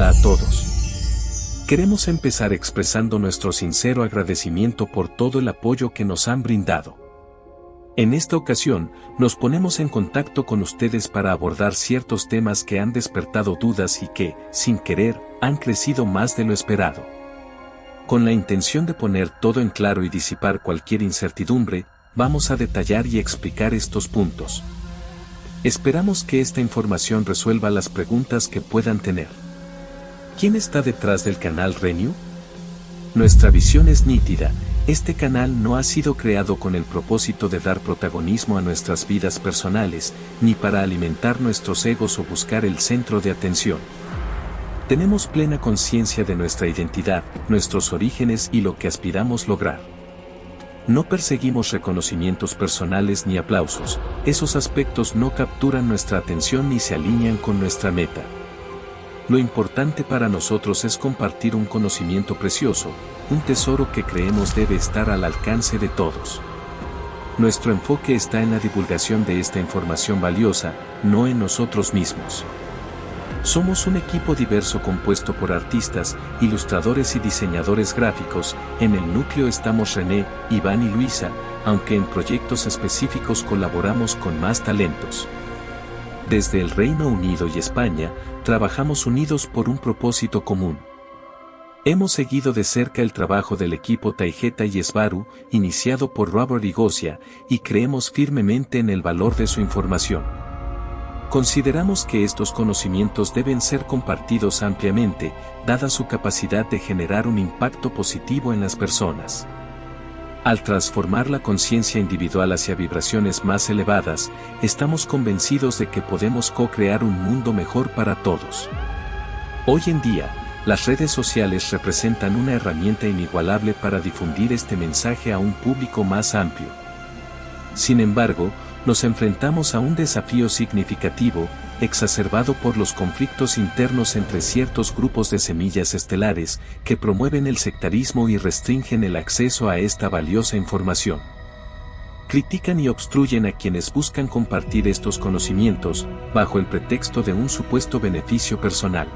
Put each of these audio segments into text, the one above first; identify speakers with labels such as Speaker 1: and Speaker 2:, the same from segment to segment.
Speaker 1: Hola a todos. Queremos empezar expresando nuestro sincero agradecimiento por todo el apoyo que nos han brindado. En esta ocasión, nos ponemos en contacto con ustedes para abordar ciertos temas que han despertado dudas y que, sin querer, han crecido más de lo esperado. Con la intención de poner todo en claro y disipar cualquier incertidumbre, vamos a detallar y explicar estos puntos. Esperamos que esta información resuelva las preguntas que puedan tener. ¿Quién está detrás del canal Renew? Nuestra visión es nítida. Este canal no ha sido creado con el propósito de dar protagonismo a nuestras vidas personales, ni para alimentar nuestros egos o buscar el centro de atención. Tenemos plena conciencia de nuestra identidad, nuestros orígenes y lo que aspiramos lograr. No perseguimos reconocimientos personales ni aplausos, esos aspectos no capturan nuestra atención ni se alinean con nuestra meta. Lo importante para nosotros es compartir un conocimiento precioso, un tesoro que creemos debe estar al alcance de todos. Nuestro enfoque está en la divulgación de esta información valiosa, no en nosotros mismos. Somos un equipo diverso compuesto por artistas, ilustradores y diseñadores gráficos. En el núcleo estamos René, Iván y Luisa, aunque en proyectos específicos colaboramos con más talentos. Desde el Reino Unido y España, trabajamos unidos por un propósito común. Hemos seguido de cerca el trabajo del equipo Taijeta y Sbaru, iniciado por Robert Igosia, y creemos firmemente en el valor de su información. Consideramos que estos conocimientos deben ser compartidos ampliamente, dada su capacidad de generar un impacto positivo en las personas. Al transformar la conciencia individual hacia vibraciones más elevadas, estamos convencidos de que podemos co-crear un mundo mejor para todos. Hoy en día, las redes sociales representan una herramienta inigualable para difundir este mensaje a un público más amplio. Sin embargo, nos enfrentamos a un desafío significativo, exacerbado por los conflictos internos entre ciertos grupos de semillas estelares que promueven el sectarismo y restringen el acceso a esta valiosa información. Critican y obstruyen a quienes buscan compartir estos conocimientos, bajo el pretexto de un supuesto beneficio personal.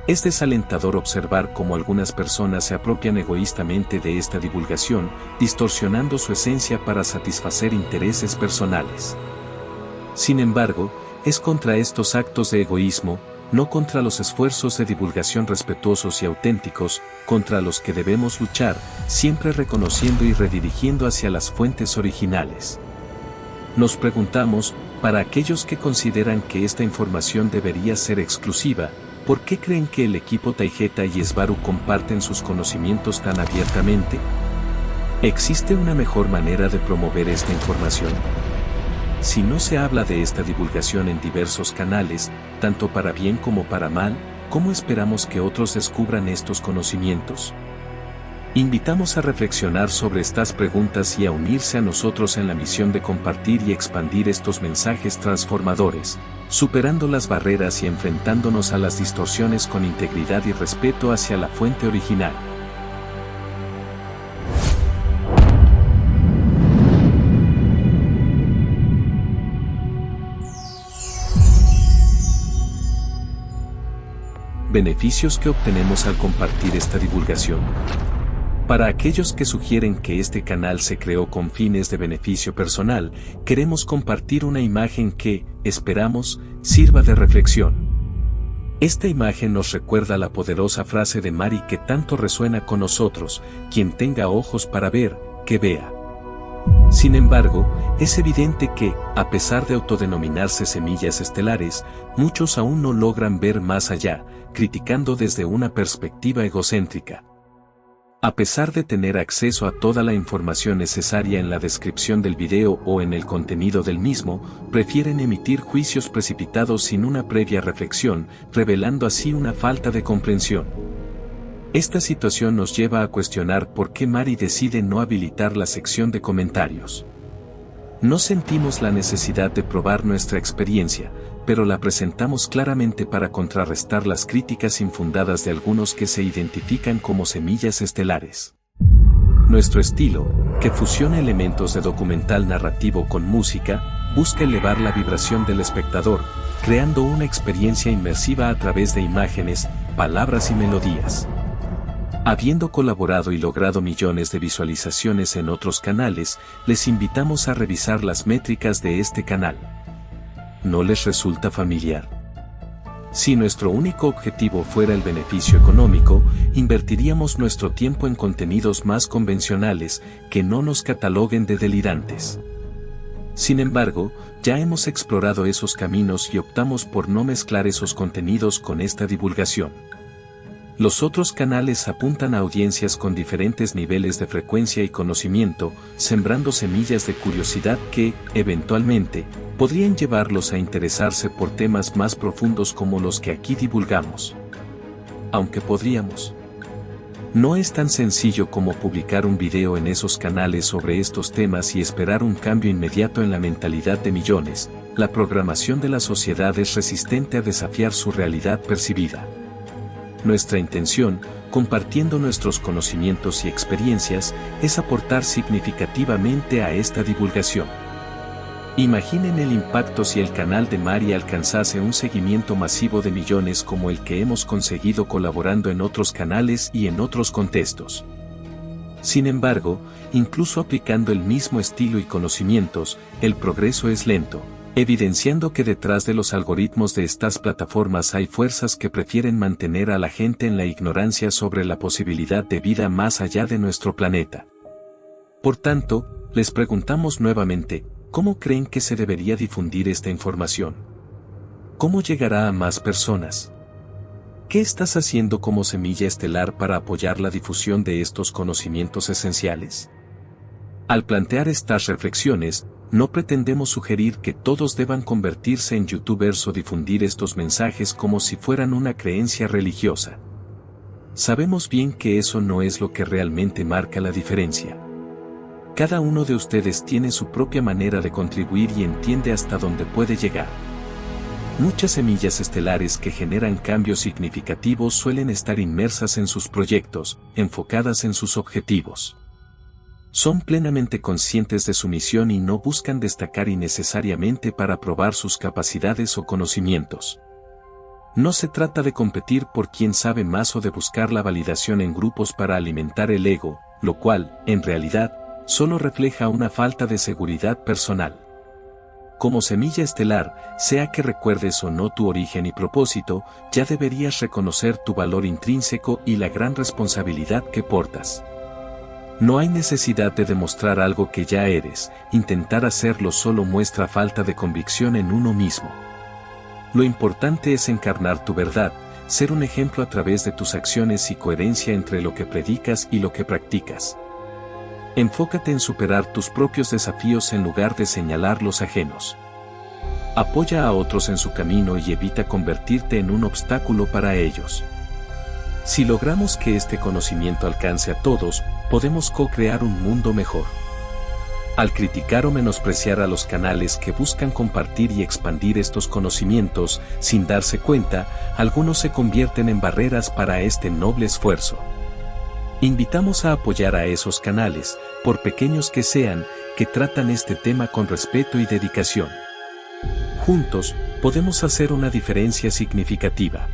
Speaker 1: Es desalentador observar cómo algunas personas se apropian egoístamente de esta divulgación, distorsionando su esencia para satisfacer intereses personales. Sin embargo, es contra estos actos de egoísmo, no contra los esfuerzos de divulgación respetuosos y auténticos, contra los que debemos luchar, siempre reconociendo y redirigiendo hacia las fuentes originales. Nos preguntamos, para aquellos que consideran que esta información debería ser exclusiva, ¿por qué creen que el equipo Taijeta y Sbaru comparten sus conocimientos tan abiertamente? ¿Existe una mejor manera de promover esta información? Si no se habla de esta divulgación en diversos canales, tanto para bien como para mal, ¿cómo esperamos que otros descubran estos conocimientos? Invitamos a reflexionar sobre estas preguntas y a unirse a nosotros en la misión de compartir y expandir estos mensajes transformadores, superando las barreras y enfrentándonos a las distorsiones con integridad y respeto hacia la fuente original. Beneficios que obtenemos al compartir esta divulgación. Para aquellos que sugieren que este canal se creó con fines de beneficio personal, queremos compartir una imagen que, esperamos, sirva de reflexión. Esta imagen nos recuerda la poderosa frase de Mari que tanto resuena con nosotros: quien tenga ojos para ver, que vea. Sin embargo, es evidente que, a pesar de autodenominarse semillas estelares, muchos aún no logran ver más allá, criticando desde una perspectiva egocéntrica. A pesar de tener acceso a toda la información necesaria en la descripción del video o en el contenido del mismo, prefieren emitir juicios precipitados sin una previa reflexión, revelando así una falta de comprensión. Esta situación nos lleva a cuestionar por qué Mari decide no habilitar la sección de comentarios. No sentimos la necesidad de probar nuestra experiencia, pero la presentamos claramente para contrarrestar las críticas infundadas de algunos que se identifican como semillas estelares. Nuestro estilo, que fusiona elementos de documental narrativo con música, busca elevar la vibración del espectador, creando una experiencia inmersiva a través de imágenes, palabras y melodías. Habiendo colaborado y logrado millones de visualizaciones en otros canales, les invitamos a revisar las métricas de este canal. ¿No les resulta familiar? Si nuestro único objetivo fuera el beneficio económico, invertiríamos nuestro tiempo en contenidos más convencionales que no nos cataloguen de delirantes. Sin embargo, ya hemos explorado esos caminos y optamos por no mezclar esos contenidos con esta divulgación. Los otros canales apuntan a audiencias con diferentes niveles de frecuencia y conocimiento, sembrando semillas de curiosidad que, eventualmente, podrían llevarlos a interesarse por temas más profundos como los que aquí divulgamos. Aunque podríamos. No es tan sencillo como publicar un video en esos canales sobre estos temas y esperar un cambio inmediato en la mentalidad de millones. La programación de la sociedad es resistente a desafiar su realidad percibida. Nuestra intención, compartiendo nuestros conocimientos y experiencias, es aportar significativamente a esta divulgación. Imaginen el impacto si el canal de Mari alcanzase un seguimiento masivo de millones como el que hemos conseguido colaborando en otros canales y en otros contextos. Sin embargo, incluso aplicando el mismo estilo y conocimientos, el progreso es lento, evidenciando que detrás de los algoritmos de estas plataformas hay fuerzas que prefieren mantener a la gente en la ignorancia sobre la posibilidad de vida más allá de nuestro planeta. Por tanto, les preguntamos nuevamente, ¿cómo creen que se debería difundir esta información? ¿Cómo llegará a más personas? ¿Qué estás haciendo como Semilla Estelar para apoyar la difusión de estos conocimientos esenciales? Al plantear estas reflexiones, no pretendemos sugerir que todos deban convertirse en youtubers o difundir estos mensajes como si fueran una creencia religiosa. Sabemos bien que eso no es lo que realmente marca la diferencia. Cada uno de ustedes tiene su propia manera de contribuir y entiende hasta dónde puede llegar. Muchas semillas estelares que generan cambios significativos suelen estar inmersas en sus proyectos, enfocadas en sus objetivos. Son plenamente conscientes de su misión y no buscan destacar innecesariamente para probar sus capacidades o conocimientos. No se trata de competir por quién sabe más o de buscar la validación en grupos para alimentar el ego, lo cual, en realidad, solo refleja una falta de seguridad personal. Como semilla estelar, sea que recuerdes o no tu origen y propósito, ya deberías reconocer tu valor intrínseco y la gran responsabilidad que portas. No hay necesidad de demostrar algo que ya eres, intentar hacerlo solo muestra falta de convicción en uno mismo. Lo importante es encarnar tu verdad, ser un ejemplo a través de tus acciones y coherencia entre lo que predicas y lo que practicas. Enfócate en superar tus propios desafíos en lugar de señalar los ajenos. Apoya a otros en su camino y evita convertirte en un obstáculo para ellos. Si logramos que este conocimiento alcance a todos, podemos co-crear un mundo mejor. Al criticar o menospreciar a los canales que buscan compartir y expandir estos conocimientos, sin darse cuenta, algunos se convierten en barreras para este noble esfuerzo. Invitamos a apoyar a esos canales, por pequeños que sean, que tratan este tema con respeto y dedicación. Juntos, podemos hacer una diferencia significativa.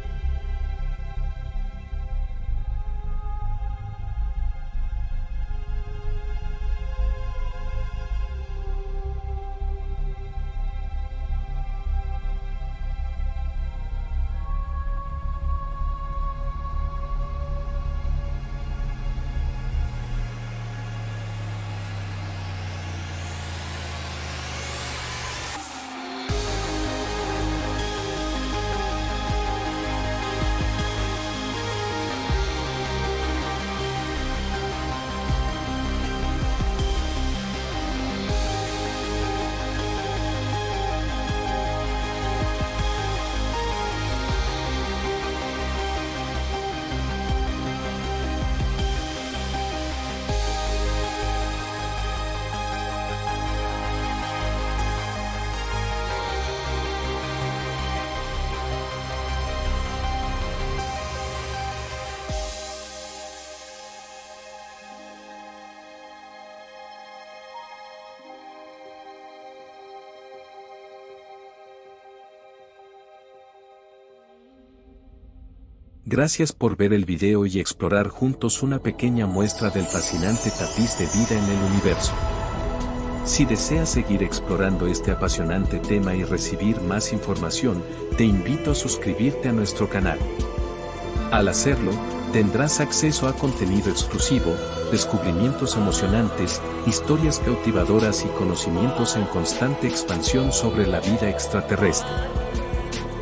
Speaker 1: Gracias por ver el video y explorar juntos una pequeña muestra del fascinante tapiz de vida en el universo. Si deseas seguir explorando este apasionante tema y recibir más información, te invito a suscribirte a nuestro canal. Al hacerlo, tendrás acceso a contenido exclusivo, descubrimientos emocionantes, historias cautivadoras y conocimientos en constante expansión sobre la vida extraterrestre.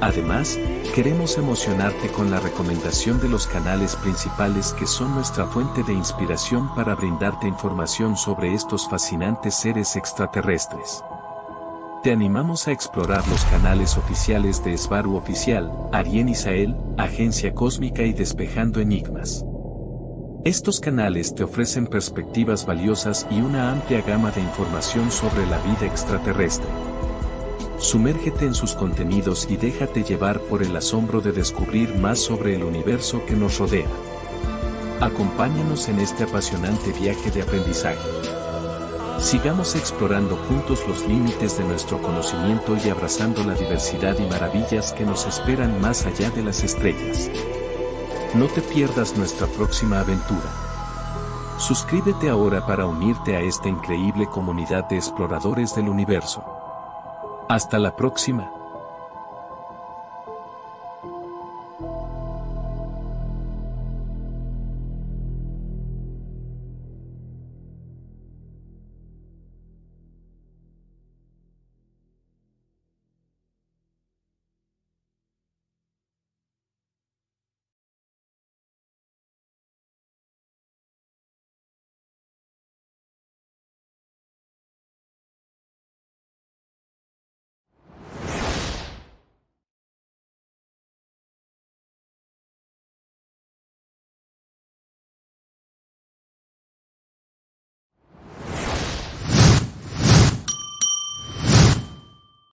Speaker 1: Además, queremos emocionarte con la recomendación de los canales principales que son nuestra fuente de inspiración para brindarte información sobre estos fascinantes seres extraterrestres. Te animamos a explorar los canales oficiales de Sbaru Oficial, Arien Isael, Agencia Cósmica y Despejando Enigmas. Estos canales te ofrecen perspectivas valiosas y una amplia gama de información sobre la vida extraterrestre. Sumérgete en sus contenidos y déjate llevar por el asombro de descubrir más sobre el universo que nos rodea. Acompáñanos en este apasionante viaje de aprendizaje. Sigamos explorando juntos los límites de nuestro conocimiento y abrazando la diversidad y maravillas que nos esperan más allá de las estrellas. No te pierdas nuestra próxima aventura. Suscríbete ahora para unirte a esta increíble comunidad de exploradores del universo. Hasta la próxima.